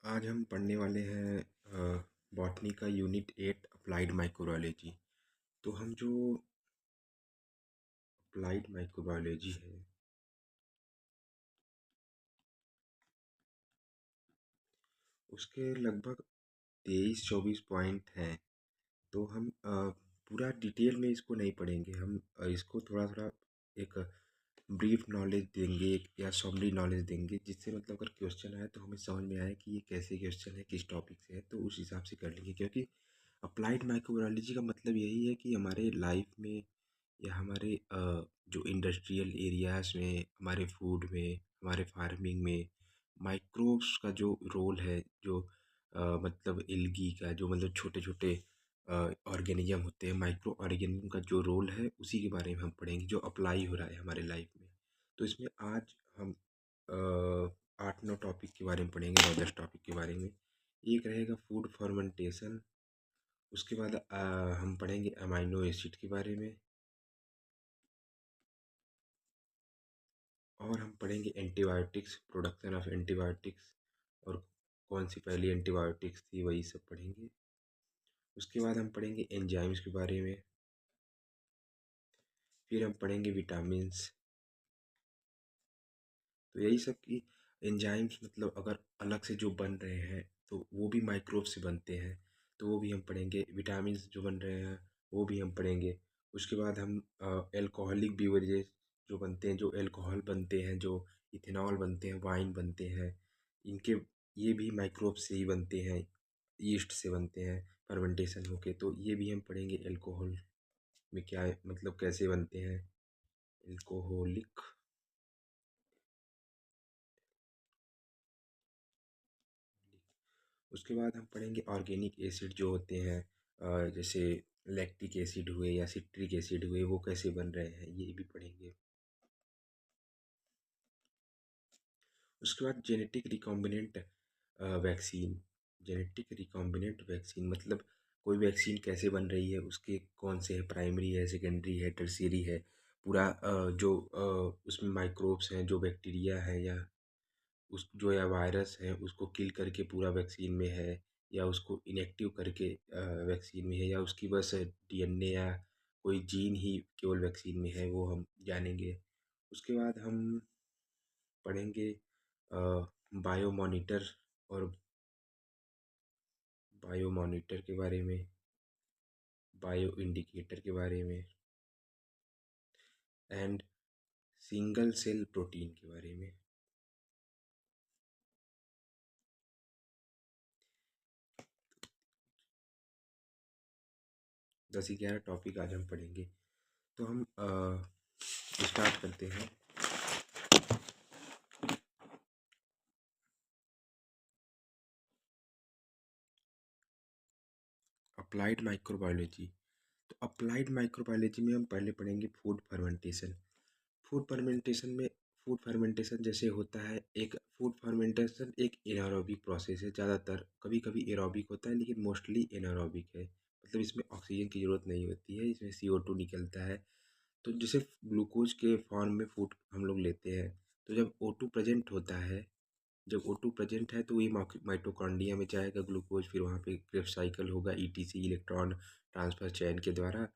आज हम पढ़ने वाले हैं बॉटनी का यूनिट 8 अप्लाइड माइक्रोबायोलॉजी। तो हम जो अप्लाइड माइक्रोबायोलॉजी है उसके लगभग 23-24 पॉइंट हैं। तो हम पूरा डिटेल में इसको नहीं पढ़ेंगे। हम इसको थोड़ा थोड़ा एक ब्रीफ नॉलेज देंगे या समरी नॉलेज देंगे, जिससे मतलब अगर क्वेश्चन आए तो हमें समझ में आए कि ये कैसे क्वेश्चन है, किस टॉपिक से है, तो उस हिसाब से कर लेंगे। क्योंकि अप्लाइड माइक्रोबायोलॉजी का मतलब यही है कि हमारे लाइफ में या हमारे जो इंडस्ट्रियल एरियाज में, हमारे फूड में, हमारे फार्मिंग में माइक्रोब्स का जो रोल है, जो मतलब एल्गी का जो मतलब छोटे छोटे ऑर्गेनिज्म होते हैं, माइक्रो ऑर्गेनिज्म का जो रोल है, उसी के बारे में हम पढ़ेंगे जो अप्लाई हो रहा है हमारे लाइफ में। तो इसमें आज हम 8-9 टॉपिक के बारे में पढ़ेंगे, 9-10 टॉपिक के बारे में। एक रहेगा फूड फर्मेंटेशन। उसके बाद हम पढ़ेंगे अमाइनो एसिड के बारे में। और हम पढ़ेंगे एंटीबायोटिक्स, प्रोडक्शन ऑफ एंटीबायोटिक्स, और कौन सी पहली एंटीबायोटिक्स थी, वही सब पढ़ेंगे। उसके बाद हम पढ़ेंगे एंजाइम्स के बारे में। फिर हम पढ़ेंगे विटामिन्स। तो यही सब कि एंजाइम्स मतलब अगर अलग से जो बन रहे हैं तो वो भी माइक्रोब से बनते हैं, तो वो भी हम पढ़ेंगे। विटामिन्स जो बन रहे हैं वो भी हम पढ़ेंगे। उसके बाद हम एल्कोहलिक बिवरेजेस जो बनते हैं, जो एल्कोहल बनते हैं, जो इथेनॉल बनते हैं, वाइन बनते हैं, इनके ये भी माइक्रोब से ही बनते हैं, ईस्ट से बनते हैं फर्मेंटेशन होके। तो ये भी हम पढ़ेंगे एल्कोहल में क्या है, मतलब कैसे बनते हैं एल्कोहलिक। उसके बाद हम पढ़ेंगे ऑर्गेनिक एसिड जो होते हैं, जैसे लैक्टिक एसिड हुए या सिट्रिक एसिड हुए, वो कैसे बन रहे हैं, ये भी पढ़ेंगे। उसके बाद genetic recombinant vaccine. Genetic recombinant vaccine मतलब कोई वैक्सीन कैसे बन रही है, उसके कौन से है, प्राइमरी है, सेकेंडरी है, टर्शियरी है, पूरा जो उसमें माइक्रोब्स हैं, जो बैक्टीरिया है या उस जो या वायरस है, उसको किल करके पूरा वैक्सीन में है, या उसको इनएक्टिव करके वैक्सीन में है, या उसकी बस डीएनए या कोई जीन ही केवल वैक्सीन में है, वो हम जानेंगे। उसके बाद हम पढ़ेंगे बायो मॉनिटर और बायो मॉनिटर के बारे में, बायो इंडिकेटर के बारे में, एंड सिंगल सेल प्रोटीन के बारे में। 10-11 टॉपिक आज हम पढ़ेंगे। तो हम स्टार्ट करते हैं। Applied microbiology. तो अप्लाइड माइक्रोबायोलॉजी में हम पहले पढ़ेंगे फूड फर्मेंटेशन। फूड फर्मेंटेशन में फूड फर्मेंटेशन जैसे होता है, एक फूड फर्मेंटेशन एक एनारोबिक प्रोसेस है। ज़्यादातर कभी कभी एरोबिक होता है, लेकिन मोस्टली एनारोबिक है। मतलब इसमें ऑक्सीजन की ज़रूरत नहीं होती है, इसमें CO2 निकलता है। तो जैसे ग्लूकोज के फॉर्म में फूड हम लोग लेते हैं, तो जब O2 प्रेजेंट होता है, जब O2 प्रेजेंट है तो ये माइटोकॉन्ड्रिया में जाएगा ग्लूकोज, फिर वहाँ पे क्रेब्स साइकिल होगा, ETC इलेक्ट्रॉन ट्रांसफर चैन के द्वारा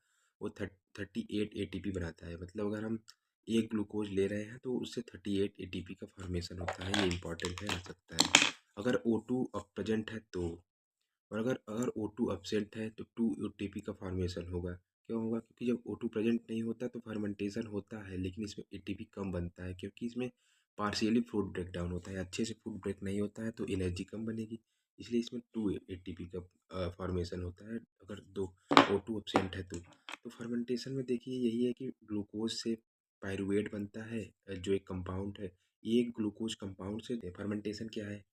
वो 38 ATP बनाता है। मतलब अगर हम एक ग्लूकोज ले रहे हैं तो उससे 38 ATP का फॉर्मेशन होता है। ये इंपॉर्टेंट है, आ सकता है अगर O2 प्रेजेंट है तो। और अगर अगर O2 absent है तो 2 ATP का फॉर्मेशन होगा। क्यों होगा? क्योंकि जब O2 प्रेजेंट नहीं होता तो फर्मेंटेशन होता है, लेकिन इसमें ATP कम बनता है, क्योंकि इसमें पार्शियली फूड ब्रेक डाउन होता है। अच्छे से फूड ब्रेक नहीं होता है तो एनर्जी कम बनेगी, इसलिए इसमें 2 ATP का फॉर्मेशन होता है अगर दो O2 absent है तो फर्मेंटेशन में देखिए यही है कि ग्लूकोज से पायरुवेट बनता है, जो एक कंपाउंड है। ये एक ग्लूकोज कंपाउंड से फर्मेंटेशन क्या है,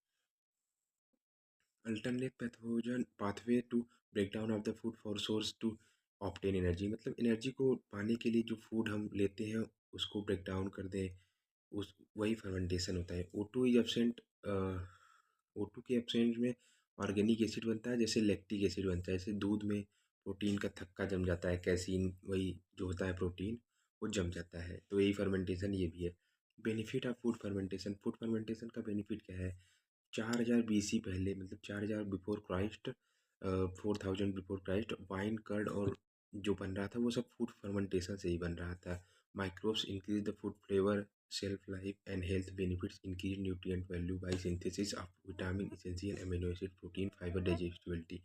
alternate pathogen pathway to break down of the food for source to obtain energy. मतलब एनर्जी को पाने के लिए जो फूड हम लेते हैं उसको ब्रेक डाउन कर दें, उस वही फर्मेंटेशन होता है। O2 is absent. O2 के एब्सेंट में ऑर्गेनिक एसिड बनता है, जैसे लैक्टिक एसिड बनता है। जैसे दूध में प्रोटीन का थक्का जम जाता है, कैसीन वही जो होता है प्रोटीन, वो जम जाता है। तो यही फर्मेंटेशन ये भी है। Benefit of food fermentation. Food fermentation का बेनिफिट क्या है? 4000 BC पहले, मतलब 4000 before Christ, 4000 before Christ, wine curd और जो बन रहा था वो सब फूड फर्मेंटेशन से ही बन रहा था। Microbes increase the food flavour, shelf life and health benefits, increase nutrient value by synthesis of vitamin, essential amino acid, protein, fibre, digestibility.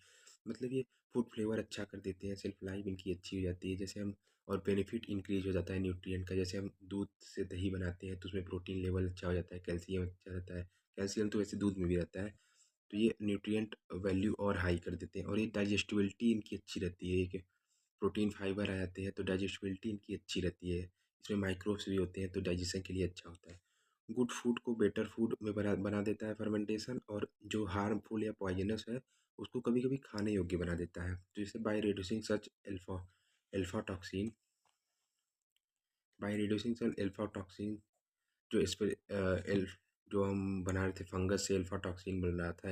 मतलब ये फूड फ्लेवर अच्छा कर देते हैं, शेल्फ लाइफ इनकी अच्छी हो जाती है, जैसे हम, और बेनिफिट इंक्रीज हो जाता है न्यूट्रिएंट का, जैसे हम दूध से दही बनाते हैं तो उसमें प्रोटीन लेवल अच्छा हो जाता है, कैल्शियम अच्छा रहता है, कैल्शियम तो वैसे दूध में भी रहता है, तो ये न्यूट्रिएंट वैल्यू और हाई कर देते हैं। और ये डाइजेस्टिबिलिटी इनकी अच्छी रहती है, एक प्रोटीन फाइबर आ जाते हैं तो डाइजेस्टिबिलिटी इनकी अच्छी रहती है, इसमें माइक्रोब्स भी होते हैं तो डाइजेशन के लिए अच्छा होता है। गुड फूड को बेटर फूड में बना बना देता है फर्मेंटेशन, और जो हार्मफुल या पॉइजनस है उसको कभी कभी खाने योग्य बना देता है। तो जैसे by reducing such alpha alpha toxin, by reducing such alpha toxin, जो इस पर जो हम बना रहे थे फंगस से एल्फा टॉक्सिन बन रहा था,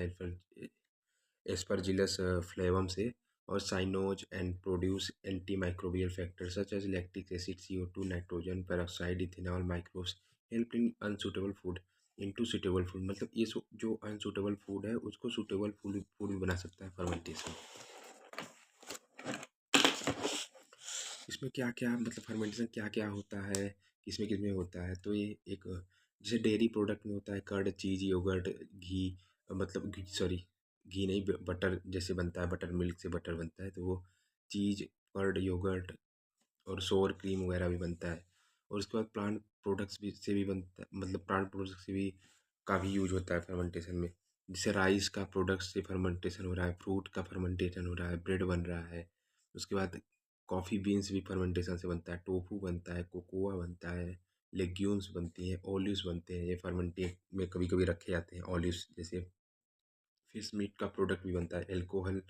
एस्परजिलस फ्लेवम से, और साइनोज and produce anti microbial factors such as lactic acid, CO2, nitrogen peroxide, ethanol, microbes help in unsuitable food into suitable food. मतलब ये जो अनसूटेबल फूड है उसको सूटेबल फूड फूड भी बना सकता है फर्मेंटेशन। इसमें क्या क्या मतलब फर्मेंटेशन क्या क्या होता है, किसमें किसमें होता है, तो ये एक जैसे डेयरी प्रोडक्ट में होता है कर्ड, चीज़, योगर्ट, घी, मतलब सॉरी घी नहीं, बटर जैसे बनता है, बटर मिल्क से बटर बनता है तो वो चीज़, कर्ड, योगर्ट और सोर क्रीम वगैरह भी बनता है। और उसके बाद प्लांट प्रोडक्ट्स भी से भी बनता है, मतलब प्लांट प्रोडक्ट्स से भी का भी यूज होता है फर्मेंटेशन में, जैसे राइस का प्रोडक्ट से फर्मेंटेशन हो रहा है, फ्रूट का फर्मेंटेशन हो रहा है, ब्रेड बन रहा है। उसके बाद कॉफ़ी बीन्स भी फर्मेंटेशन से बनता है, टोफू बनता है, कोकोआ बनता है, लेग्यूम्स बनती हैं, ओलिव्स बनते हैं, ये फर्मेंटेट में कभी कभी रखे जाते हैं ओलिव्स। जैसे फिश मीट का प्रोडक्ट भी बनता है, एल्कोहल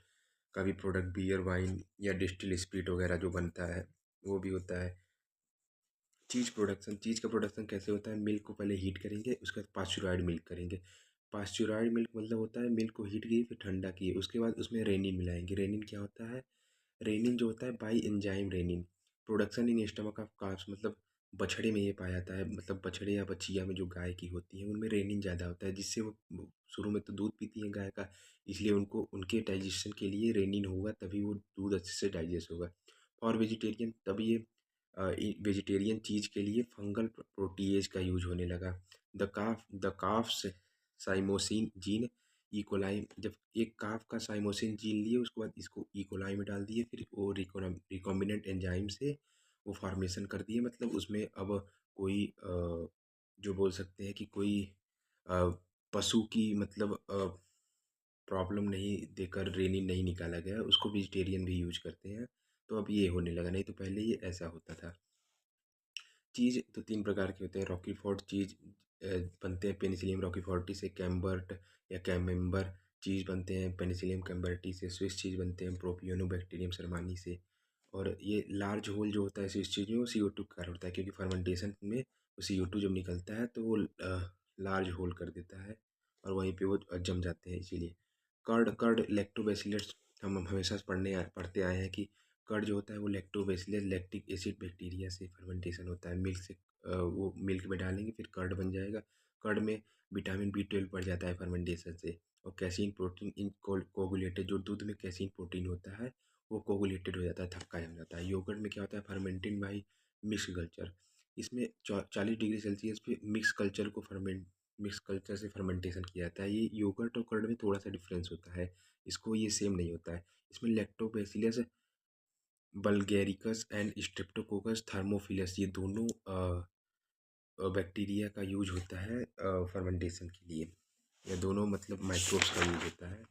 का भी प्रोडक्ट, बियर, वाइन या डिस्टिल स्पिरिट वगैरह जो बनता है वो भी होता है। चीज़ प्रोडक्शन, चीज़ का प्रोडक्शन कैसे होता है, मिल्क को पहले हीट करेंगे, उसके बाद पास्चुराइड मिल्क करेंगे। पास्चुराइड मिल्क मतलब होता है मिल्क को हीट किए फिर ठंडा किए, उसके बाद उसमें रेनिन मिलाएंगे। रेनिन क्या होता है, रेनिन जो होता है by enzyme rennin, production in stomach of calves, मतलब बछड़े में ये पाया जाता है, मतलब बछड़े या बछिया में जो गाय की होती है उनमें रेनिन ज़्यादा होता है, जिससे वो शुरू में तो दूध पीती है गाय का, इसलिए उनको उनके डाइजेशन के लिए रेनिन होगा, तभी वो दूध अच्छे से डाइजेस्ट होगा। और वेजिटेरियन, तब ये वेजिटेरियन चीज़ के लिए फंगल प्रोटीएज का यूज होने लगा। द काफ्स साइमोसिन जीन इकोलाई, जब एक काफ का साइमोसिन जीन लिए उसके बाद इसको इकोलाई में डाल दिए, फिर वो रिकॉम्बिनेंट एंजाइम से वो फॉर्मेशन कर दिए, मतलब उसमें अब कोई जो बोल सकते हैं कि कोई अ, पशु की मतलब प्रॉब्लम नहीं देकर रेनिन नहीं निकाला गया, उसको वेजिटेरियन भी यूज करते हैं। तो अब ये होने लगा, नहीं तो पहले ये ऐसा होता था। चीज़ तो 3 प्रकार के होते हैं, रॉकीफोर्ड चीज़ बनते हैं पेनिसिलियम रॉकीफोर्टी से, कैम्बर्ट या कैमेम्बर चीज़ बनते हैं पेनिसिलियम कैम्बर्टी से, स्विस चीज़ बनते हैं प्रोपियोनोबैक्टीरियम शर्मानी से। और ये लार्ज होल जो होता है स्विस चीज़ में वो CO2 का कारण होता है, क्योंकि फर्मेंटेशन में वो CO2 जब निकलता है तो वो लार्ज होल कर देता है और वहीं पे वो जम जाते हैं, इसीलिए। कर्ड कर्ड लैक्टोबैसिलस, हम हमेशा पढ़ते आए हैं कि कर्ड जो होता है वो लैक्टोबैसिलस लैक्टिक एसिड बैक्टीरिया से फर्मेंटेशन होता है, मिल्क से वो मिल्क में डालेंगे फिर कर्ड बन जाएगा। कर्ड में विटामिन B12 बढ़ जाता है फर्मेंटेशन से, और कैसीन प्रोटीन इन कोगुलेटेड, जो दूध में कैसीन प्रोटीन होता है वो कोगुलेटेड हो जाता है, थक्का जम जाता है। योगर्ट में क्या होता है, फर्मेंटिंग बाई मिक्स कल्चर, इसमें 40 डिग्री सेल्सियस पे मिक्स कल्चर से फर्मेंटेशन किया जाता है। ये योगर्ट और कर्ड में थोड़ा सा डिफरेंस होता है, इसको ये सेम नहीं होता है। इसमें lactobacillus bulgaricus and Streptococcus thermophilus, ये दोनों बैक्टीरिया का यूज होता है फर्मेंटेशन के लिए, या दोनों मतलब माइक्रोब्स का यूज होता है।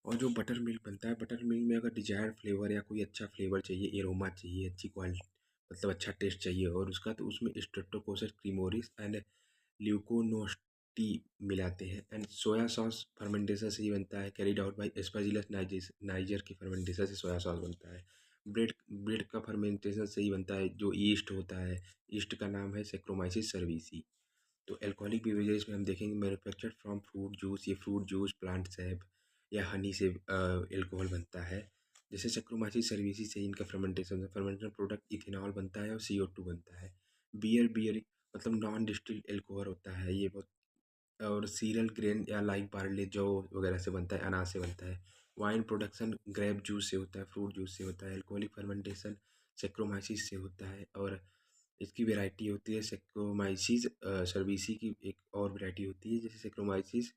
और जो बटर मिल्क बनता है, बटर मिल्क में अगर डिजायर्ड फ्लेवर या कोई अच्छा फ्लेवर चाहिए, एरोमा चाहिए, अच्छी क्वालिटी मतलब अच्छा टेस्ट चाहिए और उसका, तो उसमें स्ट्रेप्टोकोकस क्रीमोरिस एंड ल्यूकोनोस्टी मिलाते हैं। एंड सोया सॉस फर्मेंटेशन से ही बनता है, carried out by Aspergillus niger की फर्मेंटेशन से सोया सॉस बनता है। ब्रेड ब्रेड का फर्मेंटेशन से ही बनता है, जो ईस्ट होता है, ईस्ट का नाम है सेक्रोमाइसिस सर्विसी। तो अल्कोहलिक बेवरेजेस में हम देखेंगे मैन्युफैक्चर्ड फ्रॉम फ्रूट जूस, ये फ्रूट जूस प्लांट सैप या हनी से अल्कोहल बनता है। जैसे सेक्रोमाइसिस सर्विसी से इनका फर्मेंटेशन प्रोडक्ट इथेनॉल बनता है और CO2 बनता है। बियर बियर मतलब नॉन डिस्टिल्ड अल्कोहल होता है, ये बहुत और सीरियल ग्रेन या लाइक बार्ले जौ वगैरह से बनता है, अनाज से बनता है। वाइन प्रोडक्शन ग्रेप जूस से होता है, फ्रूट जूस से होता है। अल्कोहलिक फर्मेंटेशन सेक्रोमाइसिस से होता है। और इसकी वैरायटी होती है सेक्रोमाइसिस सर्विसी की एक और वैरायटी होती है जैसे सेक्रोमाइसिस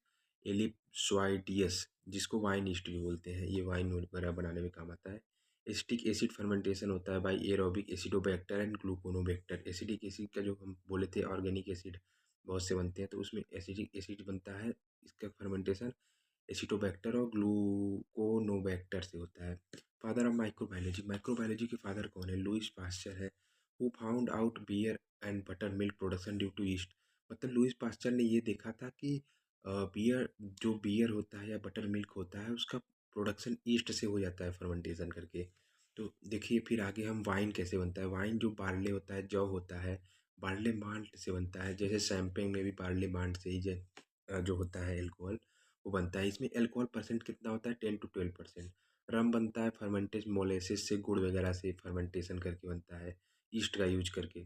एलिप्सोइडियस, जिसको वाइन ईस्ट भी बोलते हैं। ये वाइन वगैरह बनाने में काम आता है। एसिटिक एसिड फर्मेंटेशन होता है by aerobic acetobacter and gluconobacter. Acidic acid का जो हम बोले थे ऑर्गेनिक एसिड बहुत से बनते हैं, तो उसमें एसिडिक एसिड बनता है। इसका फर्मेंटेशन एसिटोबैक्टर और ग्लूकोनोबैक्टर से होता है। फादर ऑफ माइक्रोबायोलॉजी, माइक्रोबायोलॉजी के फादर कौन है? लुईस पास्चर है। Who found out beer and butter milk production due to yeast. मतलब लुईस पास्चर ने ये देखा था कि बियर जो बियर होता है या बटर मिल्क होता है उसका प्रोडक्शन ईस्ट से हो जाता है फर्मेंटेशन करके। तो देखिए फिर आगे हम वाइन कैसे बनता है। वाइन जो बार्ले होता है, जौ होता है, बार्ले माल्ट से बनता है। जैसे शैंपेन में भी बार्ले माल्ट से ही जो होता है एल्कोहल वो बनता है। इसमें एल्कोहल परसेंट कितना होता है? 10 to 12%। रम बनता है फर्मेंटेज मोलेसिस से, गुड़ वगैरह से फर्मेंटेशन करके बनता है ईस्ट का यूज करके।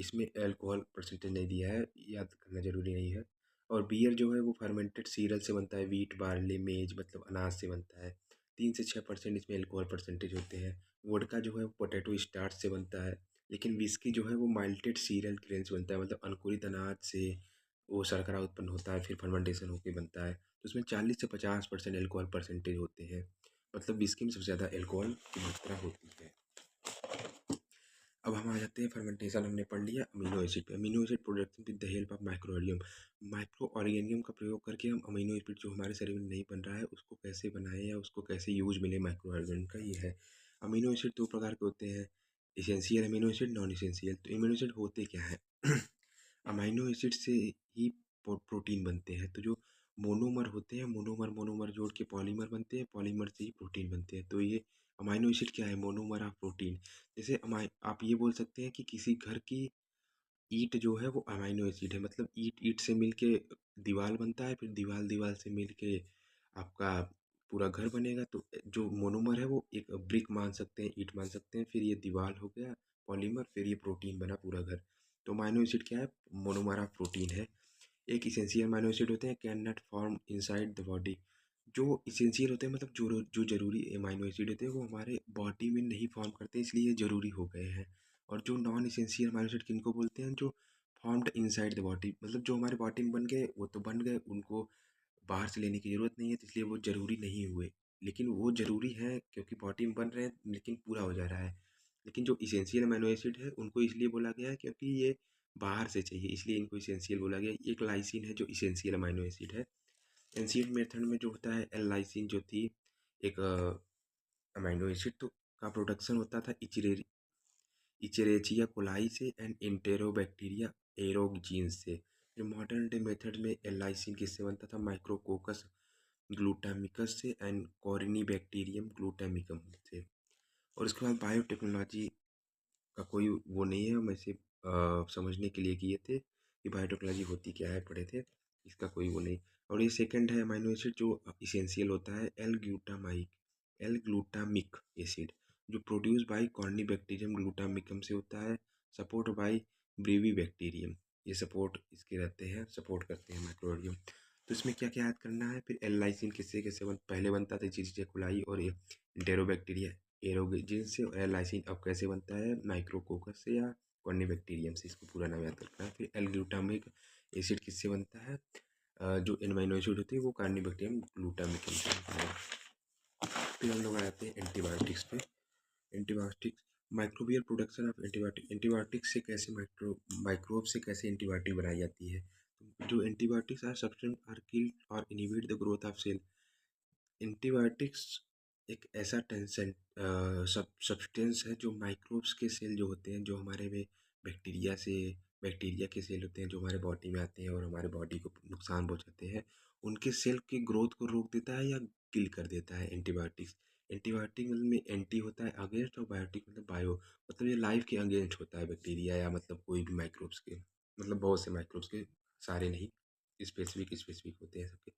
इसमें अल्कोहल परसेंटेज नहीं दिया है, याद करना ज़रूरी नहीं है। और बियर जो है वो फर्मेंटेड सीरियल से बनता है, व्हीट बार्ली मेज मतलब अनाज से बनता है। 3 से 6% इसमें अल्कोहल परसेंटेज होते हैं। वोडका जो है वो पोटैटो स्टार्च से बनता है। लेकिन विस्की जो है वो माल्टेड सीरियल ग्रेन से बनता है, मतलब अंकुरित अनाज से वो शर्करा उत्पन्न होता है फिर फर्मेंटेशन होकर बनता है। तो उसमें 40 से 50% अल्कोहल परसेंटेज होते हैं। मतलब विस्की में सबसे ज़्यादा अल्कोहल की मात्रा होती है। अब हम आ जाते हैं फर्मेंटेशन हमने पढ़ लिया अमीनो एसिड पे। Amino acid production with the help of micro organism. Micro organism का प्रयोग करके हम अमीनो एसिड जो हमारे शरीर में नहीं बन रहा है उसको कैसे बनाएं या उसको कैसे यूज मिले माइक्रो ऑर्गेनिज्म का, ये है। अमीनो एसिड दो प्रकार के होते हैं, essential amino acid, non essential. तो अमीनो एसिड होते क्या है? अमीनो एसिड से ही प्रोटीन बनते हैं। तो जो मोनोमर होते हैं, मोनोमर मोनोमर जोड़ के पॉलीमर बनते हैं, पॉलीमर से ही प्रोटीन बनते हैं। तो ये अमीनो एसिड क्या है? Monomer of protein. जैसे आप ये बोल सकते हैं कि किसी घर की ईंट जो है वो अमीनो एसिड है। मतलब ईंट ईंट से मिलके दीवार बनता है, फिर दीवार दीवार से मिलके आपका पूरा घर बनेगा। तो जो मोनोमर है वो एक ब्रिक मान सकते हैं, ईंट मान सकते हैं, फिर ये दीवार हो गया पॉलीमर, फिर ये प्रोटीन बना पूरा घर। तो अमीनो एसिड क्या है? मोनोमर ऑफ प्रोटीन है। एक इसेंशियल अमीनो एसिड होते हैं, can not form inside the body. जो इसेंशियल होते हैं मतलब जो ज़रूरी अमीनो एसिड होते हैं वो हमारे बॉडी में नहीं फॉर्म करते, इसलिए ये ज़रूरी हो गए हैं। और जो नॉन इसेंशियल अमीनो एसिड किनको बोलते हैं? जो फॉर्म्ड इनसाइड द बॉडी, मतलब जो हमारे बॉडी में बन गए वो तो बन गए, उनको बाहर से लेने की ज़रूरत नहीं है, तो इसलिए वो ज़रूरी नहीं हुए। लेकिन वो ज़रूरी है क्योंकि बॉडी में बन रहे हैं लेकिन पूरा हो जा रहा है। लेकिन जो इसेंशियल अमीनो एसिड है उनको इसलिए बोला गया है क्योंकि ये बाहर से चाहिए, इसलिए इनको इसेंशियल बोला गया। एक लाइसिन है जो इसेंशियल अमीनो एसिड है। एंशियंट मेथड में जो होता है एल लाइसिन जो थी एक अमीनो एसिड तो का प्रोडक्शन होता था इचेरेचिया कोलाई से एंड इंटेरोबैक्टीरिया एरोगजीन्स से। जो मॉडर्न डे मेथड में एल लाइसिन किससे बनता था? माइक्रोकोकस ग्लूटामिकस से एंड कॉरिनीबैक्टीरियम ग्लूटामिकम से। और उसके बाद बायोटेक्नोलॉजी का कोई वो नहीं है, हम ऐसे समझने के लिए किए थे कि बायोटेक्नोलॉजी होती क्या है, पढ़े थे। इसका कोई वो नहीं। और ये सेकंड है अमीनो एसिड जो इसेंशियल होता है, एल ग्लूटामिक एसिड, जो प्रोड्यूस बाय कॉर्नी बैक्टीरियम ग्लूटामिकम से होता है, सपोर्ट बाय ब्रीवी बैक्टीरियम। ये सपोर्ट इसके रहते हैं, सपोर्ट करते हैं माइक्रोबियम। तो इसमें क्या क्या याद करना है? फिर एल लाइसिन किससे कैसे पहले बनता था? इचेरिचिया कोलाई और इंटेरोबैक्टीरिया एरोगेजिन से। और एल लाइसिन अब कैसे बनता है? माइक्रोकोकस से या कॉर्नीबैक्टीरियम से। इसको पूरा नाम याद रखना है। फिर एल ग्लूटामिक एसिड किससे बनता है? जो एमिनो एसिड होती है वो कार्निबैक्टीरियम ग्लूटामिकम से बनता है। फिर हम लोग आ जाते हैं एंटीबायोटिक्स पे। Antibiotics, microbial production of antibiotic. Antibiotics से कैसे माइक्रोब से कैसे एंटीबायोटिक बनाई जाती है? तो जो antibiotics are substance are killed और inhibit the growth of cell. Antibiotics एक ऐसा टेंशन सब्सटेंस है जो माइक्रोब्स के सेल जो होते हैं, जो हमारे में बैक्टीरिया से बैक्टीरिया के सेल होते हैं जो हमारे बॉडी में आते हैं और हमारे बॉडी को नुकसान पहुंचाते हैं, उनके सेल की ग्रोथ को रोक देता है या किल कर देता है एंटीबायोटिक्स। एंटीबायोटिक मतलब में एंटी होता है अगेंस्ट, और बायोटिक मतलब बायो, मतलब ये लाइफ के अगेंस्ट होता है बैक्टीरिया या मतलब कोई भी माइक्रोब्स के, मतलब बहुत से माइक्रोब्स के, सारे नहीं, स्पेसिफिक स्पेसिफिक होते हैं सबके।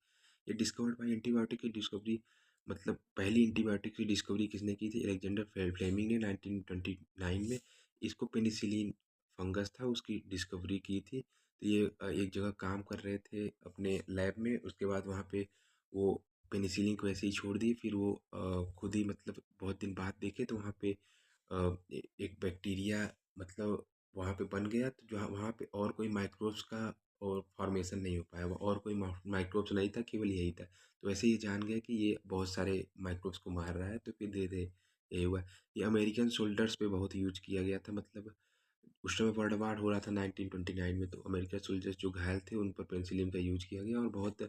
ये डिस्कवर्ड बाय एंटीबायोटिक की डिस्कवरी, मतलब पहली एंटीबायोटिक की डिस्कवरी किसने की थी? अलेक्जेंडर फ्लेमिंग ने 1929 में। इसको पेनिसिलिन फंगस था उसकी डिस्कवरी की थी, तो ये एक जगह काम कर रहे थे अपने लैब में। उसके बाद वहाँ पे वो पेनिसिलिन को ऐसे ही छोड़ दिए। फिर वो खुद ही मतलब बहुत दिन बाद देखे तो वहाँ पे एक बैक्टीरिया मतलब वहाँ पे बन गया। तो जहाँ वहाँ पे और कोई माइक्रोब्स का और फॉर्मेशन नहीं हो पाया, वो और कोई माइक्रोब्स नहीं था, केवल यही था। तो ऐसे ही जान गया कि ये बहुत सारे माइक्रोब्स को मार रहा है। तो फिर धीरे धीरे यही हुआ। ये अमेरिकन सोल्जर्स पे बहुत यूज किया गया था। मतलब उस समय वर्ल्ड वार हो रहा था 1929 में, तो अमेरिकन सोल्जर्स जो घायल थे उन पर पेनिसिलिन का यूज किया गया और बहुत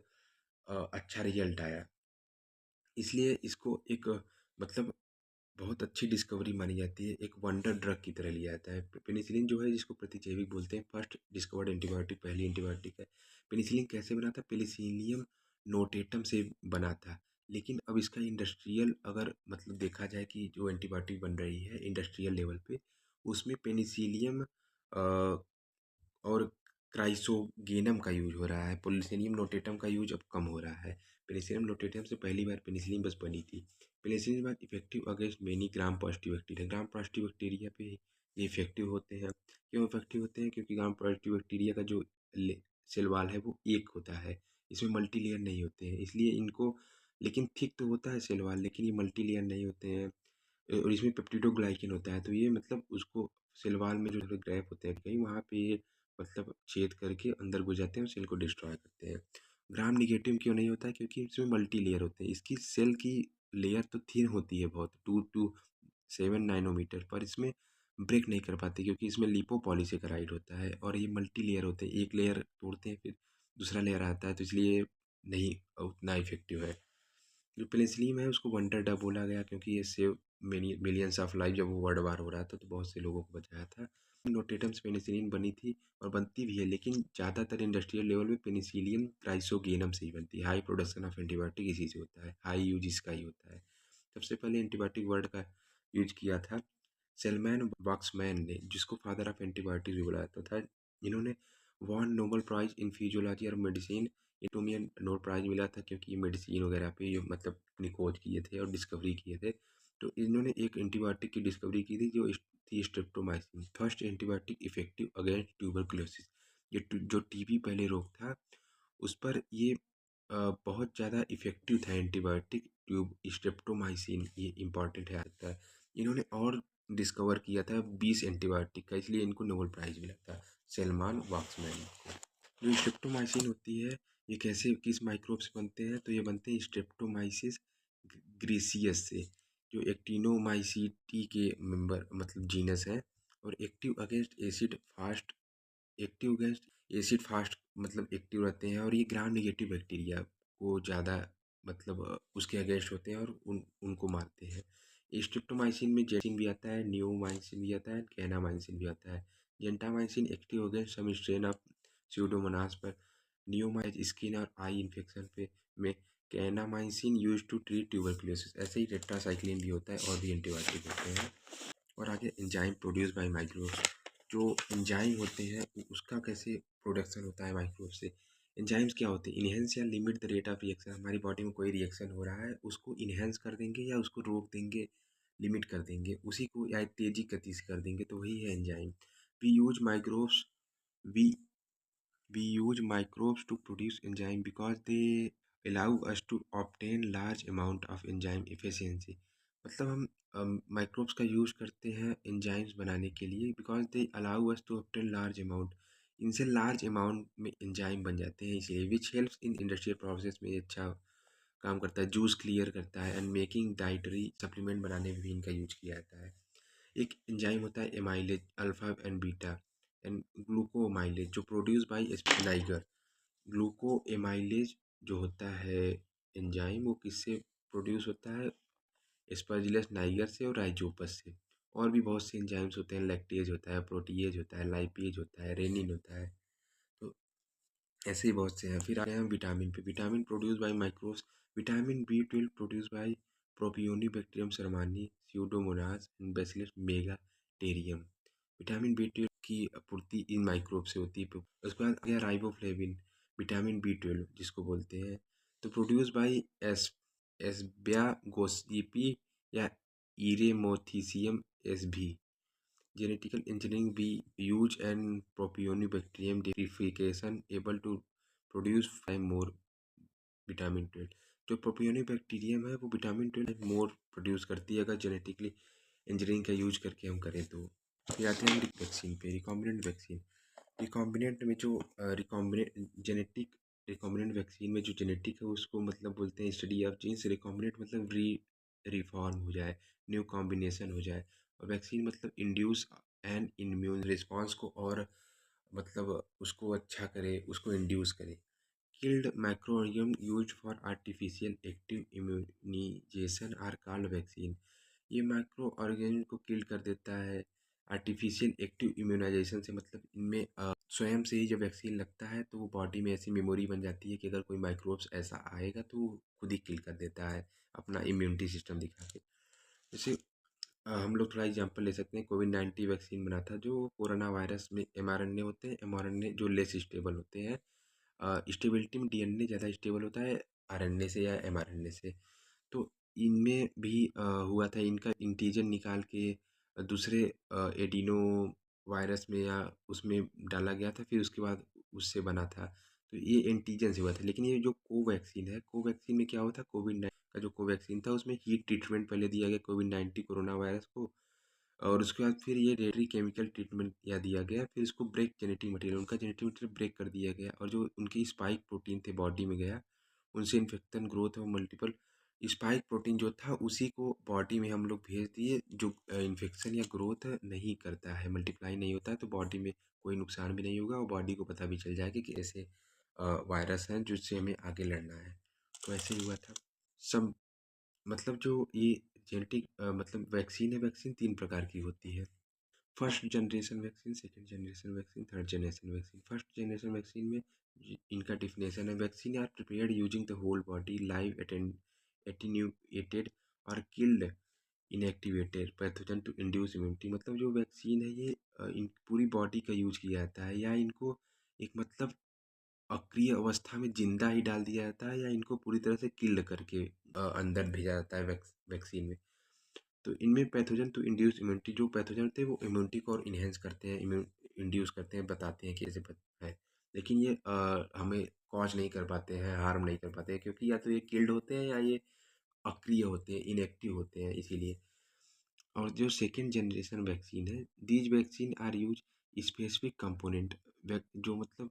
अच्छा रिजल्ट आया। इसलिए इसको एक मतलब बहुत अच्छी डिस्कवरी मानी जाती है, एक वंडर ड्रग की तरह लिया जाता है। पेनिसिलिन जो है जिसको प्रतिजैविक बोलते हैं, फर्स्ट डिस्कवर्ड एंटीबायोटिक, पहली एंटीबायोटिक है। पेनिसिलिन कैसे बना था? पेनिसिलियम नोटेटम से बना था। लेकिन अब इसका इंडस्ट्रियल अगर मतलब देखा जाए कि जो एंटीबायोटिक बन रही है इंडस्ट्रियल लेवल पे, उसमें पेनिसिलियम और क्राइसोगेनम का यूज हो रहा है। पेनिसिलियम नोटेटम का यूज अब कम हो रहा है। पेनिसिलियम नोटेटम से पहली बार पेनिसिलिन बस बनी थी। पेनिसिलिन बाद effective against many gram positive bacteria, gram positive bacteria पे ये इफेक्टिव होते हैं। क्यों इफेक्टिव होते हैं? क्योंकि ग्राम पॉजिटिव बैक्टीरिया का जो सेल वाल है वो एक होता है, इसमें मल्टी लेयर नहीं होते हैं, इसलिए इनको, लेकिन थिक तो होता है सेल वाल, लेकिन ये मल्टी लेयर नहीं होते हैं। और इसमें पेप्टिडोग्लाइकेन होता है, तो ये मतलब उसको सेल वाल में जो थोड़े गैप होते हैं कहीं, वहाँ पे ये मतलब छेद करके अंदर घुस जाते हैं और सेल को डिस्ट्रॉय करते हैं। ग्राम निगेटिव क्यों नहीं होता है? क्योंकि इसमें मल्टी लेयर होते हैं। इसकी सेल की लेयर तो थिन होती है बहुत, 2 to 7 नैनोमीटर, पर इसमें ब्रेक नहीं कर पाती क्योंकि इसमें लिपोपॉलीसेकेराइड होता है और ये मल्टी लेयर होते हैं। एक लेयर तोड़ते हैं फिर दूसरा लेयर आता है, तो इसलिए नहीं उतना इफेक्टिव है। जो पेनिसिलिन है उसको वंडर ड्रग बोला गया क्योंकि ये सेव मिलियंस ऑफ लाइफ। जब वो वर्ल्ड वार हो रहा था तो बहुत से लोगों को बचाया था। नोटेटम से पेनिसिलिन बनी थी और बनती भी है, लेकिन ज़्यादातर इंडस्ट्रियल लेवल में पेनिसिलियम क्राइसोगेनम से ही बनती है। हाई प्रोडक्शन ऑफ एंटीबायोटिक इसी से होता है, हाई यूज इसका ही होता है। सबसे पहले एंटीबायोटिक वर्ड का यूज किया था सेलमैन वॉक्समैन ने, जिसको फादर ऑफ एंटीबायोटिक भी बुलाया जाता था। इन्होंने won Nobel prize in physiology और मेडिसिन, इटोमियन नोबेल प्राइज मिला था क्योंकि ये मेडिसिन वगैरह पे ये मतलब अपनी खोज किए थे और डिस्कवरी किए थे। तो इन्होंने एक एंटीबायोटिक की डिस्कवरी की थी जो थी streptomycin, first antibiotic effective against tuberculosis. ये जो टीबी पहले रोग था उस पर ये बहुत ज़्यादा इफेक्टिव था एंटीबायोटिक। ट्यूब स्ट्रेप्टोमाइसिन ये इंपॉर्टेंट है आता है। इन्होंने और डिस्कवर किया था 20 एंटीबायोटिक का, इसलिए इनको नोबेल प्राइज मिला था सेलमान वॉक्समैन को। जो स्ट्रेप्टोमाइसिन होती है ये कैसे किस माइक्रोब से बनते हैं? तो ये बनते हैं स्ट्रेप्टोमाइसिस ग्रीसियस से, जो एक्टिनोमाइसीटी के मेंबर मतलब जीनस है। और एक्टिव अगेंस्ट एसिड फास्ट मतलब एक्टिव रहते हैं। और ये ग्राम नेगेटिव बैक्टीरिया को ज़्यादा मतलब उसके अगेंस्ट होते हैं और उनको मारते हैं। स्ट्रिप्टोमाइसिन में जेंटामाइसिन भी आता है, नियोमाइसिन भी आता है, कैनामाइसिन भी आता है। Gentamicin active against some strain of pseudomonas पर, नियोमाइसिन स्किन और आई इन्फेक्शन पे में, kanamycin use to treat tuberculosis. ऐसे ही टेट्रासाइक्लिन भी होता है और भी एंटीबायोटिक होते हैं। और आगे एंजाइम प्रोड्यूस बाय माइक्रोब्स, जो एंजाइम होते हैं उसका कैसे प्रोडक्शन होता है माइक्रोब से। एंजाइम्स क्या होते हैं? इन्हेंस या limit the rate of reaction. हमारी बॉडी में कोई रिएक्शन हो रहा है उसको इन्हेंस कर देंगे या उसको रोक देंगे, लिमिट कर देंगे उसी को, या तेजी गति से कर देंगे, तो वही है enzyme. We use microbes we We use microbes to produce enzyme because they allow us to obtain large amount of enzyme efficiency। मतलब हम माइक्रोब्स का यूज़ करते हैं एंजाइम्स बनाने के लिए, because they allow us to obtain large amount. इनसे large amount में एंजाइम बन जाते हैं, इसलिए which helps in industrial process में अच्छा काम करता है। जूस क्लियर करता है एंड मेकिंग डाइटरी सप्लीमेंट बनाने में भी इनका यूज किया जाता है। एक एंजाइम होता है amylase alpha and beta and glucoamylase, जो प्रोड्यूस बाय नाइगर। ग्लूकोएमाइलेज जो होता है एंजाइम, वो किससे प्रोड्यूस होता है? एस्परजिलस नाइगर से और राइजोपस से। और भी बहुत से एंजाइम्स होते हैं, लैक्टेज होता है, प्रोटीएज होता है, लाइपेज होता है, रेनिन होता है। तो ऐसे ही बहुत से हैं। फिर आए हम विटामिन पे। Vitamin produce by microbes. Vitamin B12 produce by propionibacterium shermanii, pseudomonas and bacillus megaterium. Vitamin B12 की आपूर्ति इन माइक्रोब से होती है। उसके बाद आ गया राइबोफ्लेविन, विटामिन B12 जिसको बोलते हैं, तो प्रोड्यूस बाय एस्बियागोसिपी या इरेमोथिसियम एसभी। genetic engineering we use an propionibacterium purification able to produce 5 more vitamin 12। जो प्रोपियोनिक बैक्टीरियम है वो विटामिन 12 मोर प्रोड्यूस करती है अगर जेनेटिकली इंजीनियरिंग का यूज करके हम करें तो। फिर आते हैं हम वैक्सीन पे, रिकॉम्बिनेंट वैक्सीन। रिकॉम्बिनेंट में जो रिकॉम्बिनेंट वैक्सीन में जो जेनेटिक है उसको मतलब बोलते हैं स्टडी ऑफ जीन्स। रिकॉम्बिनेंट मतलब रिफॉर्म हो जाए, न्यू कॉम्बिनेशन हो जाए। और वैक्सीन मतलब इंड्यूस एन इम्यून रिस्पॉन्स को और मतलब उसको अच्छा करे, उसको इंड्यूस करे। Killed microorganism used for artificial active immunization are called vaccine। ये माइक्रो ऑर्गेनिज्म को किल कर देता है आर्टिफिशियल एक्टिव इम्यूनाइजेशन से। मतलब इनमें स्वयं से ही जब वैक्सीन लगता है तो वो बॉडी में ऐसी मेमोरी बन जाती है कि अगर कोई माइक्रोब्स ऐसा आएगा तो वो खुद ही किल कर देता है अपना इम्यूनिटी सिस्टम दिखा के। जैसे हम लोग थोड़ा एग्जांपल ले सकते हैं, कोविड-19 वैक्सीन बना था जो कोरोना वायरस में एमआरएनए होते हैं, एमआरएनए जो लेस स्टेबल होते हैं। स्टेबिलिटी में डीएनए ज़्यादा स्टेबल होता है आरएनए से या एमआरएनए से। तो इनमें भी हुआ था, इनका इंटीजन निकाल के दूसरे एडिनो वायरस में या उसमें डाला गया था, फिर उसके बाद उससे बना था। तो ये एंटीजन से हुआ था। लेकिन ये जो कोवैक्सीन है, कोवैक्सीन में क्या हुआ था, कोविड-19 का जो कोवैक्सीन था उसमें हीट ट्रीटमेंट पहले दिया गया कोविड-19 कोरोना वायरस को, और उसके बाद फिर ये रेडी केमिकल ट्रीटमेंट या दिया गया, फिर इसको ब्रेक जेनेटिक मटेरियल, उनका जेनेटिक मटेरियल ब्रेक कर दिया गया और जो उनकी स्पाइक प्रोटीन थे बॉडी में गया, उनसे इन्फेक्शन ग्रोथ और मल्टीपल स्पाइक प्रोटीन जो था उसी को बॉडी में हम लोग भेज दिए, जो इन्फेक्शन या ग्रोथ नहीं करता है, मल्टीप्लाई नहीं होता है, तो बॉडी में कोई नुकसान भी नहीं होगा और बॉडी को पता भी चल जाएगा कि ऐसे वायरस हैं जिससे हमें आगे लड़ना है। तो ऐसे ही हुआ था सब। मतलब जो ये जेनेटिक मतलब वैक्सीन है, वैक्सीन 3 प्रकार की होती है। First generation vaccine, second generation vaccine, third generation vaccine. First generation vaccine में इनका डिफिनेशन है, vaccine are prepared using the whole body live attenuated और killed inactivated pathogen to induce immunity. मतलब जो वैक्सीन है ये इन पूरी बॉडी का यूज किया जाता है, या इनको एक मतलब अक्रिय अवस्था में जिंदा ही डाल दिया जाता है, या इनको पूरी तरह से किल्ड करके अंदर भेजा जाता है वैक्सीन में। तो इनमें पैथोजन टू इंड्यूस इम्यूनिटी, जो पैथोजन होते हैं वो इम्यूनिटी को और इन्हेंस करते हैं, इम्यून इंड्यूस करते हैं, बताते हैं कि ऐसे है। लेकिन ये हमें कॉज नहीं कर पाते हैं, हार्म नहीं कर पाते हैं, क्योंकि या तो ये किल्ड होते हैं या ये अक्रिय होते हैं, इनएक्टिव होते हैं इसीलिए। और जो सेकेंड जनरेशन वैक्सीन है, these vaccine are use specific component, जो मतलब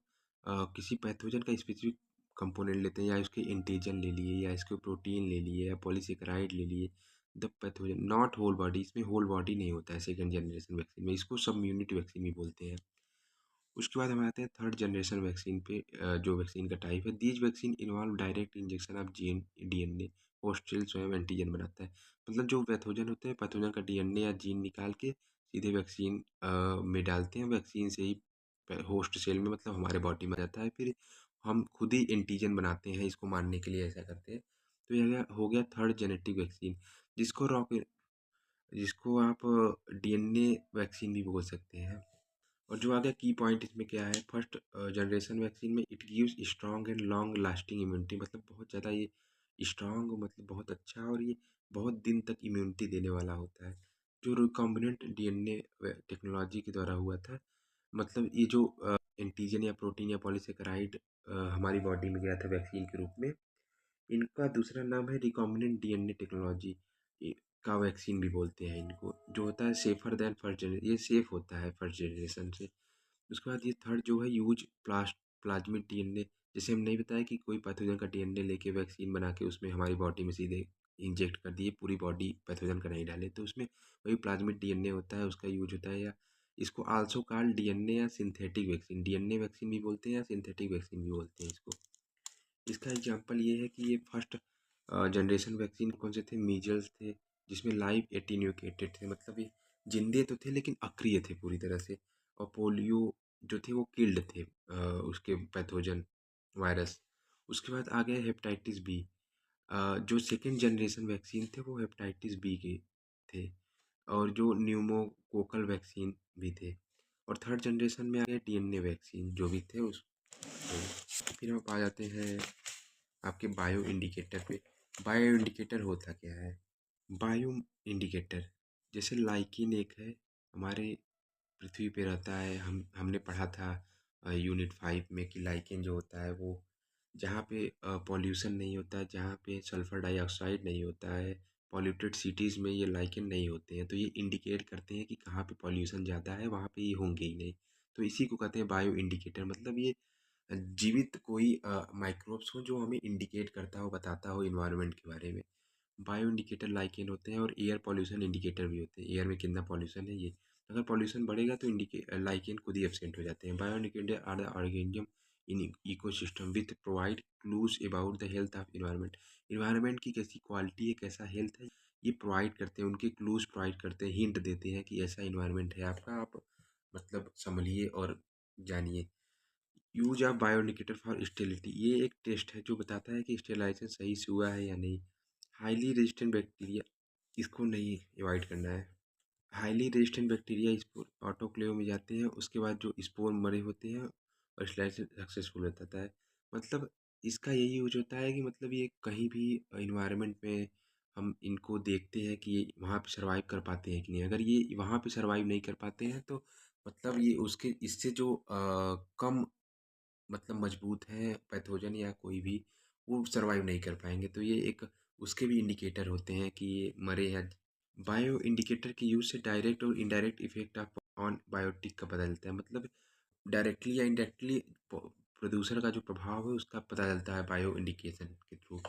किसी पैथोजन का स्पेसिफिक कंपोनेंट लेते हैं, या उसके एंटीजन ले लिए, या इसके प्रोटीन ले लिए, या पॉलीसेकेराइड ले लिए। The pathogen not whole body, इसमें होल बॉडी नहीं होता है सेकेंड जनरेशन वैक्सीन में, इसको सब यूनिट वैक्सीन भी बोलते हैं। उसके बाद हम आते हैं थर्ड जनरेशन वैक्सीन पे, जो वैक्सीन का टाइप है। These vaccine involve direct injection of gene DNA, host cell स्वयं एंटीजन बनाता है। मतलब जो पैथोजन होते हैं, पैथोजन का डीएनए या जीन निकाल के सीधे वैक्सीन में डालते हैं, वैक्सीन से ही होस्ट सेल में मतलब हमारे बॉडी में जाता है, फिर हम खुद ही एंटीजन बनाते हैं इसको मारने के लिए, ऐसा करते हैं। तो यह हो गया थर्ड जेनेटिक वैक्सीन, जिसको जिसको आप डीएनए वैक्सीन भी बोल सकते हैं। और जो आगे की पॉइंट इसमें क्या है, फर्स्ट जनरेशन वैक्सीन में it gives strong and long lasting immunity. मतलब बहुत ज़्यादा ये स्ट्रॉन्ग, मतलब बहुत अच्छा, और ये बहुत दिन तक इम्यूनिटी देने वाला होता है। जो रिकॉम्बिनेंट डीएनए टेक्नोलॉजी के द्वारा हुआ था, मतलब ये जो एंटीजन या प्रोटीन या पॉलीसेकेराइड हमारी बॉडी में गया था वैक्सीन के रूप में, इनका दूसरा नाम है रिकॉम्बिनेंट डीएनए टेक्नोलॉजी का वैक्सीन भी बोलते हैं इनको। जो होता है सेफर देन फर्स्ट जनरेशन, ये सेफ होता है फर्स्ट जनरेशन से। उसके बाद ये थर्ड जो है यूज प्लाज्मिड डीएनए। जैसे हम नहीं बताया कि कोई पैथोजन का डीएनए लेके वैक्सीन बना के उसमें हमारी बॉडी में सीधे इंजेक्ट कर दिए, पूरी बॉडी पैथोजन का नहीं डाले, तो उसमें वही प्लाज्मिड डीएनए होता है, उसका यूज होता है। या इसको आल्सो कॉल्ड डीएनए या सिंथेटिक वैक्सीन, डीएनए वैक्सीन भी बोलते हैं या सिंथेटिक वैक्सीन भी बोलते हैं इसको। इसका एग्जांपल ये है कि ये फर्स्ट जनरेशन वैक्सीन कौन से थे, मीजल्स थे, जिसमें लाइव एटीन्यूकेटेड थे, मतलब ये जिंदे तो थे लेकिन अक्रिय थे पूरी तरह से। और पोलियो जो थे वो किल्ड थे उसके पैथोजन वायरस। उसके बाद आ गया हेपेटाइटिस बी। जो सेकेंड जनरेशन वैक्सीन थे वो हेपेटाइटिस बी के थे, और जो न्यूमोकोकल वैक्सीन भी थे। और थर्ड जनरेशन में आ गया डीएनए वैक्सीन जो भी थे उस। तो फिर हम आ जाते हैं आपके बायो इंडिकेटर पे। बायो इंडिकेटर होता क्या है? बायो इंडिकेटर जैसे लाइकिन एक है हमारे पृथ्वी पे रहता है। हमने पढ़ा था यूनिट 5 में कि लाइकेन जो होता है वो जहाँ पे पॉल्यूशन नहीं होता है, जहाँ पे सल्फर डाइऑक्साइड नहीं होता है, पॉल्यूटेड सिटीज़ में ये लाइकेन नहीं होते हैं, तो ये इंडिकेट करते हैं कि कहाँ पे पॉल्यूशन ज़्यादा है, वहाँ पे ये होंगे ही नहीं। तो इसी को कहते हैं बायो इंडिकेटर, मतलब ये जीवित कोई माइक्रोब्स हो जो हमें इंडिकेट करता हो, बताता हो इन्वायरमेंट के बारे में। बायो इंडिकेटर लाइकेन होते हैं और एयर पॉल्यूशन इंडिकेटर भी होते हैं, एयर में कितना पॉल्यूशन है ये। अगर पॉल्यूशन बढ़ेगा तो लाइकेन खुद ही एब्सेंट हो जाते हैं। Bio indicator are the organism in ecosystem with provide clues about the health of environment. Environment की कैसी क्वालिटी है, कैसा हेल्थ है, ये प्रोवाइड करते हैं, उनके क्लूज प्रोवाइड करते हैं, हिंट देते हैं कि ऐसा इन्वायरमेंट है आपका, आप मतलब संभलिए और जानिए। Use of bio indicator for sterility, ये एक टेस्ट है जो बताता है कि स्टेरिलाइजेशन सही से हुआ है या नहीं। हाईली रेजिस्टेंट बैक्टीरिया, इसको नहीं अवॉइड करना है। Highly resistant bacteria spore autoclave में जाते हैं, उसके बाद जो स्पोर मरे होते हैं और स्टेरिलाइजेशन सक्सेसफुल हो जाता है। मतलब इसका यही यूज होता है कि मतलब ये कहीं भी इन्वायरमेंट में हम इनको देखते हैं कि ये वहाँ पे सर्वाइव कर पाते हैं कि नहीं। अगर ये वहाँ पे सर्वाइव नहीं कर पाते हैं तो मतलब ये उसके इससे जो कम मतलब मजबूत हैं पैथोजन या कोई भी, वो सर्वाइव नहीं कर पाएंगे। तो ये एक उसके भी इंडिकेटर होते हैं कि ये मरे या। बायो इंडिकेटर के यूज से डायरेक्ट और indirect effect of on biotic का पता चलता है, मतलब डायरेक्टली या इनडायरेक्टली प्रदूषण का जो प्रभाव है उसका पता चलता है बायो इंडिकेशन के थ्रू।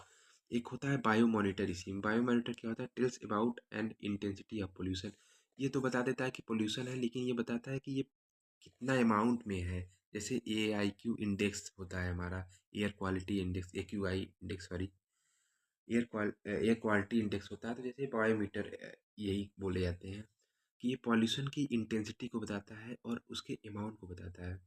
एक होता है bio monitor scheme. Bio monitor क्या होता है? Tells about and intensity of pollution. ये तो बता देता है कि पोल्यूशन है, लेकिन ये बताता है कि ये कितना अमाउंट में है। जैसे AIQ इंडेक्स होता है हमारा, air quality index, AQI index, sorry, air quality index होता है। तो जैसे बायोमीटर यही बोले जाते हैं कि ये पॉल्यूशन की इंटेंसिटी को बताता है और उसके अमाउंट को बताता है।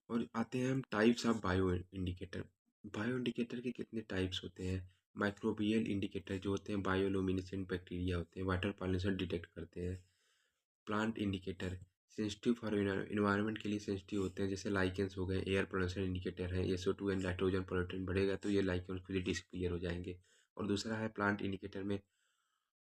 और आते हैं हम types of bio indicator. Bio indicator के कितने टाइप्स होते हैं? माइक्रोबियल इंडिकेटर जो होते हैं, बायोलुमिनेसेंट बैक्टीरिया होते हैं, वाटर पॉल्यूशन डिटेक्ट करते हैं। Plant indicator sensitive for environment के लिए सेंसिटिव होते हैं, जैसे लाइकेंस हो गए। एयर पोल्यूशन इंडिकेटर है, SO2 एंड नाइट्रोजन पोल्यूटेंट बढ़ेगा तो ये लाइकेंस खुद ही डिस्पीयर हो जाएंगे। और दूसरा है प्लांट इंडिकेटर में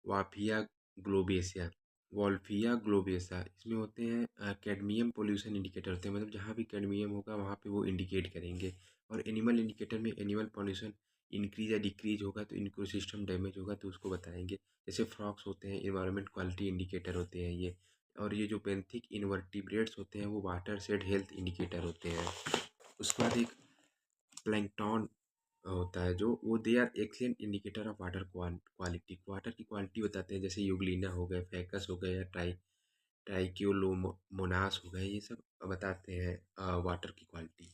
वाफिया ग्लोबेसिया, वॉल्फिया ग्लोबेसा, इसमें होते हैं कैडमियम पोल्यूशन इंडिकेटर होते हैं, मतलब जहाँ भी कैडमियम होगा वहाँ पे वो इंडिकेट करेंगे। और एनिमल इंडिकेटर में एनिमल पॉल्यूशन इंक्रीज या डिक्रीज होगा तो इकोसिस्टम डैमेज होगा तो उसको बताएंगे। जैसे फ्रॉक्स होते हैं, इन्वायरमेंट क्वालिटी इंडिकेटर होते हैं ये। और ये जो बेंथिक इन्वर्टिब्रेट्स होते हैं वो वाटर शेड हेल्थ इंडिकेटर होते हैं। उसके बाद एक प्लैंकटन होता है जो वो they are excellent indicator of water quality. Water की क्वालिटी बताते हैं, जैसे यूग्लिना हो गए, फैकस हो गए, या ट्राइक्योलोमोनास हो गए, ये सब बताते हैं वाटर की क्वालिटी।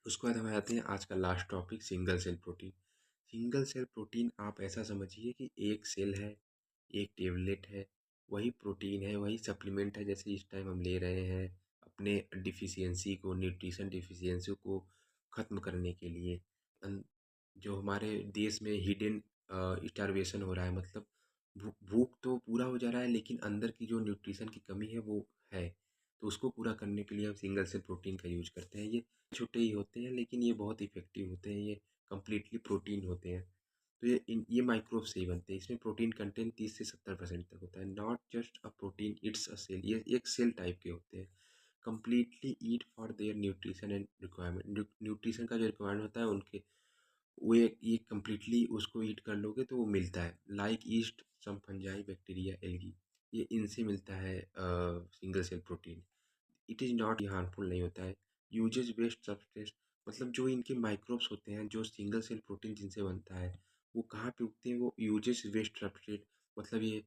उसके बाद हम आते हैं आज का last topic, single cell protein. Single cell protein आप ऐसा समझिए कि एक सेल है, एक टेबलेट है, वही प्रोटीन है, वही सप्लीमेंट है जैसे इस टाइम हम ले रहे हैं अपने डिफिशियंसी को, न्यूट्रिशन डिफिशियंसी को ख़त्म करने के लिए। जो हमारे देश में हिडन स्टारवेशन हो रहा है, मतलब भूख तो पूरा हो जा रहा है लेकिन अंदर की जो न्यूट्रिशन की कमी है वो है। तो उसको पूरा करने के लिए हम सिंगल सेल प्रोटीन का यूज करते हैं। ये छोटे ही होते हैं लेकिन ये बहुत इफेक्टिव होते हैं, ये कम्प्लीटली प्रोटीन होते हैं। तो ये माइक्रोब से ही बनते हैं। इसमें प्रोटीन कंटेंट 30 से 70% तक होता है। Not just a protein, it's a cell. ये एक सेल टाइप के होते हैं। Completely eat for their nutrition and requirement. Nutrition का जो रिक्वायरमेंट होता है उनके, वो ये कम्प्लीटली उसको ईट कर लोगे तो वो मिलता है। Like yeast, some fungi, bacteria, algae, ये इनसे मिलता है single cell protein. It is not, ये हार्मफुल नहीं होता है। यूजेज वेस्ट सब्सटेंस, मतलब जो इनके माइक्रोब्स होते हैं, जो सिंगल सेल प्रोटीन जिनसे बनता है, वो कहाँ पे उगते हैं? वो यूजेज वेस्ट सब्सटेंस, मतलब ये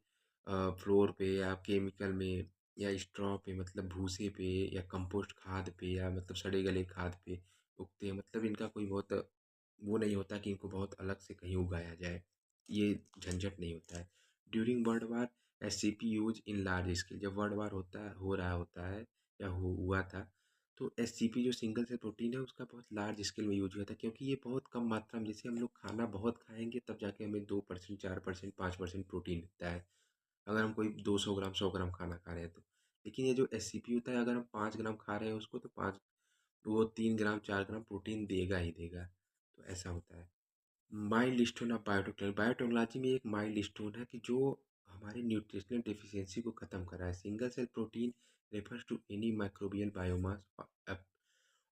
फ्लोर पे या केमिकल में या स्ट्रॉ पे, मतलब भूसे पे या कंपोस्ट खाद पे या मतलब सड़े गले खाद पे उगते हैं। मतलब इनका कोई बहुत वो नहीं होता कि इनको बहुत अलग से कहीं उगाया जाए, ये झंझट नहीं होता है। During world war SCP use in large scale. जब वर्ल्ड वार हो रहा होता है या हुआ था, तो SCP जो सिंगल सेल प्रोटीन है उसका बहुत लार्ज स्केल में यूज हुआ था, क्योंकि ये बहुत कम मात्रा में, जैसे हम लोग खाना बहुत खाएंगे तब जाके हमें 2%, 4%, 5% प्रोटीन मिलता है, अगर हम कोई 200 ग्राम, 100 ग्राम खाना खा रहे हैं तो। लेकिन ये जो SCP होता है, अगर हम 5 ग्राम खा रहे हैं उसको, तो वो 3 ग्राम, 4 ग्राम प्रोटीन देगा ही देगा। तो ऐसा होता है। Milestone of biotechnology. बायोटेक्नोलॉजी में एक माइलस्टोन है कि जो हमारी न्यूट्रिशनल डेफिशिएंसी को ख़त्म कर रहा है। Single cell protein refers to any microbial biomass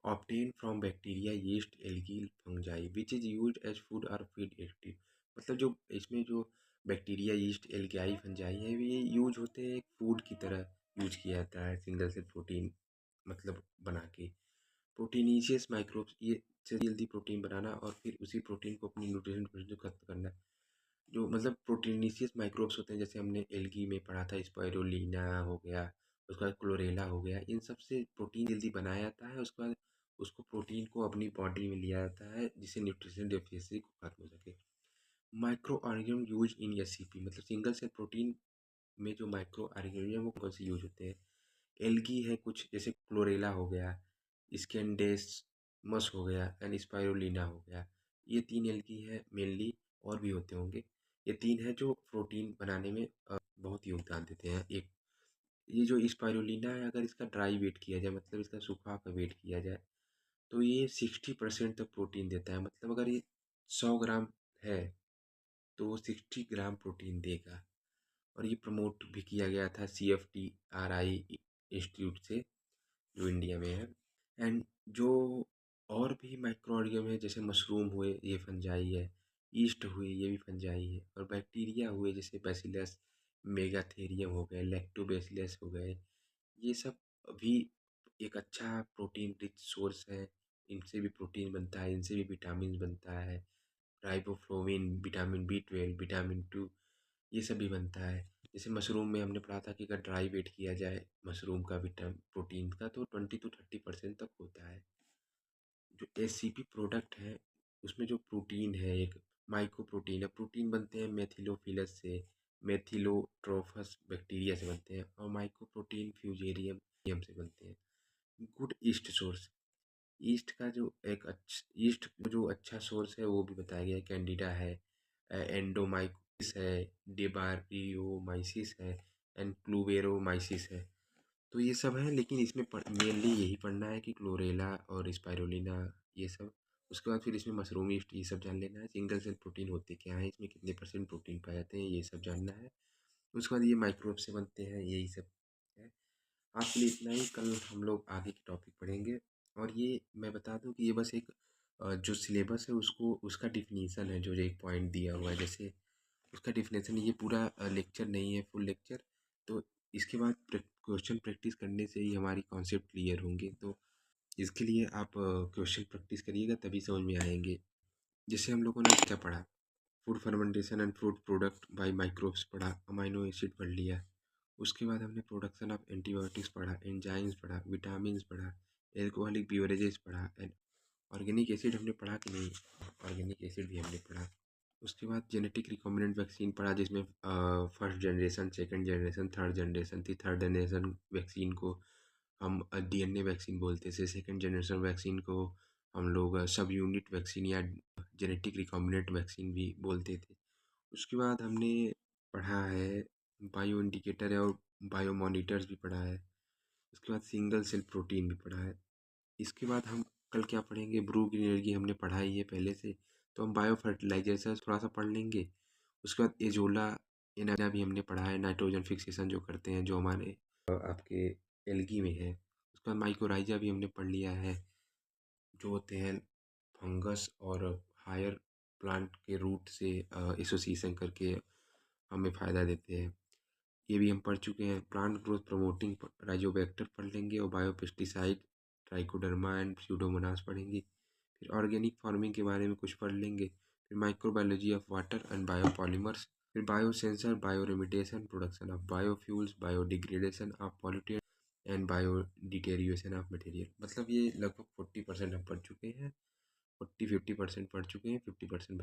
obtained from bacteria, yeast, algae, fungi, which is used as food or feed additive। मतलब जो इसमें जो बैक्टीरिया, यीस्ट, एल्गाई, फंजाई है ये यूज होते हैं, एक फूड की तरह यूज किया जाता है सिंगल सेल प्रोटीन मतलब बना के। प्रोटीनीशियस माइक्रोब्स ये से जल्दी प्रोटीन बनाना और फिर उसी प्रोटीन को अपनी न्यूट्रिशन खत्म करना। जो मतलब प्रोटीनीशियस माइक्रोब्स होते हैं, जैसे हमने एल्गी में पढ़ा था, स्पाइरुलिना हो गया, उसके बाद क्लोरेला हो गया, इन सब से प्रोटीन जल्दी बनाया जाता है। उसके बाद उसको प्रोटीन को अपनी बॉडी में लिया जाता है जिससे न्यूट्रिशन डेफिशिएंसी को खत्म हो सके। Micro organism use in SCP मतलब सिंगल सेल प्रोटीन में जो माइक्रो ऑर्गेनिज्म वो कौन से यूज होते हैं। एल्गी है कुछ, जैसे क्लोरेला हो गया, स्कैंडेसमस हो गया एंड स्पाइरुलिना हो गया। ये तीन एल्गी है मेनली, और भी होते होंगे। ये तीन है जो प्रोटीन बनाने में बहुत योगदान देते हैं। एक ये जो स्पाइरुलिना है, अगर इसका ड्राई वेट किया जाए मतलब इसका सूखा का वेट किया जाए तो ये 60% तक प्रोटीन देता है। मतलब अगर ये 100 ग्राम है तो वो 60 ग्राम प्रोटीन देगा। और ये प्रमोट भी किया गया था CFTRI इंस्टीट्यूट से, जो इंडिया में है। एंड जो और भी माइक्रो ऑर्गेनिज्म है, जैसे मशरूम हुए ये फंजाई है, ईस्ट हुई ये भी फंजाई है, और बैक्टीरिया हुए जैसे बैसिलस मेगाथेरियम हो गए, लैक्टोबैसिलस हो गए, ये सब भी एक अच्छा प्रोटीन रिच सोर्स है। इनसे भी प्रोटीन बनता है, इनसे भी विटामिन बनता है, राइबोफ्लोविन, विटामिन B12, विटामिन 2, ये सब भी बनता है। जैसे मशरूम में हमने पढ़ा था कि अगर ड्राई वेट किया जाए मशरूम का विटामिन प्रोटीन का तो 20 to 30% तक होता है। जो एससीपी प्रोडक्ट है उसमें जो प्रोटीन है, एक माइक्रो प्रोटीन है, प्रोटीन बनते हैं मेथिलोफिलस से, मेथिलोट्रोफस बैक्टीरिया से बनते हैं, और माइक्रो प्रोटीन फ्यूजेरियम से बनते हैं। गुड ईस्ट सोर्स, ईस्ट का जो एक ईस्ट जो अच्छा सोर्स है वो भी बताया गया है। कैंडिडा है, एंडोमाइकोसिस है, डेबारियोमाइसिस है एंड प्लूवेरोमाइसिस है। तो ये सब है, लेकिन इसमें मेनली यही पढ़ना है कि क्लोरेला और स्पाइरुलिना ये सब। उसके बाद फिर इसमें मशरूम ईस्ट ये सब जान लेना है। सिंगल सेल प्रोटीन होते क्या है, इसमें कितने % प्रोटीन पाए जाते हैं, ये सब जानना है। उसके बाद ये माइक्रोब से बनते हैं, यही सब है। आज के लिए इतना ही, कल हम लोग आगे के टॉपिक पढ़ेंगे। और ये मैं बता दूं कि ये बस एक जो सिलेबस है उसको उसका डिफिनीसन है, जो एक पॉइंट दिया हुआ है, जैसे उसका डिफिनेशन, ये पूरा लेक्चर नहीं है फुल लेक्चर। तो इसके बाद क्वेश्चन प्रैक्टिस करने से ही हमारी कॉन्सेप्ट क्लियर होंगे। तो इसके लिए आप क्वेश्चन प्रैक्टिस करिएगा तभी समझ में आएंगे। जैसे हम लोगों ने क्या पढ़ा, food fermentation and food product by microbes पढ़ा, अमाइनो एसिड पढ़ लिया। उसके बाद हमने प्रोडक्शन ऑफ एंटीबायोटिक्स पढ़ा, एंजाइम्स पढ़ा, विटामिन पढ़ा, एल्कोहलिक बिवरेजेस पढ़ा, एंड ऑर्गेनिक एसिड हमने पढ़ा कि नहीं, ऑर्गेनिक एसिड भी हमने पढ़ा। उसके बाद जेनेटिक रिकॉम्बिनेंट वैक्सीन पढ़ा, जिसमें first generation, second generation, third generation थी। थर्ड जनरेशन वैक्सीन को हम DNA वैक्सीन बोलते थे, सेकंड जनरेशन वैक्सीन को हम लोग सब यूनिट वैक्सीन या जेनेटिक रिकॉम्बिनेंट वैक्सीन भी बोलते थे। उसके बाद हमने पढ़ा है बायो इंडिकेटर है और बायो मॉनिटर्स भी पढ़ा है। उसके बाद सिंगल सेल प्रोटीन भी पढ़ा है। इसके बाद हम कल क्या पढ़ेंगे, ब्रू ग्रीनरी हमने पढ़ाई है पहले से, तो हम बायो फर्टिलाइजर्स थोड़ा सा पढ़ लेंगे। उसके बाद एजोला एनाजा भी हमने पढ़ा है, नाइट्रोजन फिक्सेशन जो करते हैं, जो हमारे आपके एल्गी में है। उसके बाद माइकोराइजा भी हमने पढ़ लिया है, जो होते हैं फंगस और हायर प्लांट के रूट से एसोसिएशन करके हमें फ़ायदा देते हैं। ये भी हम पढ़ चुके हैं। प्लांट ग्रोथ प्रमोटिंग राइजोबैक्टर पढ़ लेंगे, और बायोपेस्टिसाइड, ट्राइकोडर्मा एंड स्यूडोमोनास पढ़ेंगे। फिर ऑर्गेनिक फार्मिंग के बारे में कुछ पढ़ लेंगे। फिर microbiology of water and biopolymers, फिर biosensor, bioremediation, production of biofuels, biodegradation of pollutant and bio deterioration of material. मतलब ये लगभग 40% हम पढ़ चुके हैं, 40-50% पढ़ चुके हैं, 50%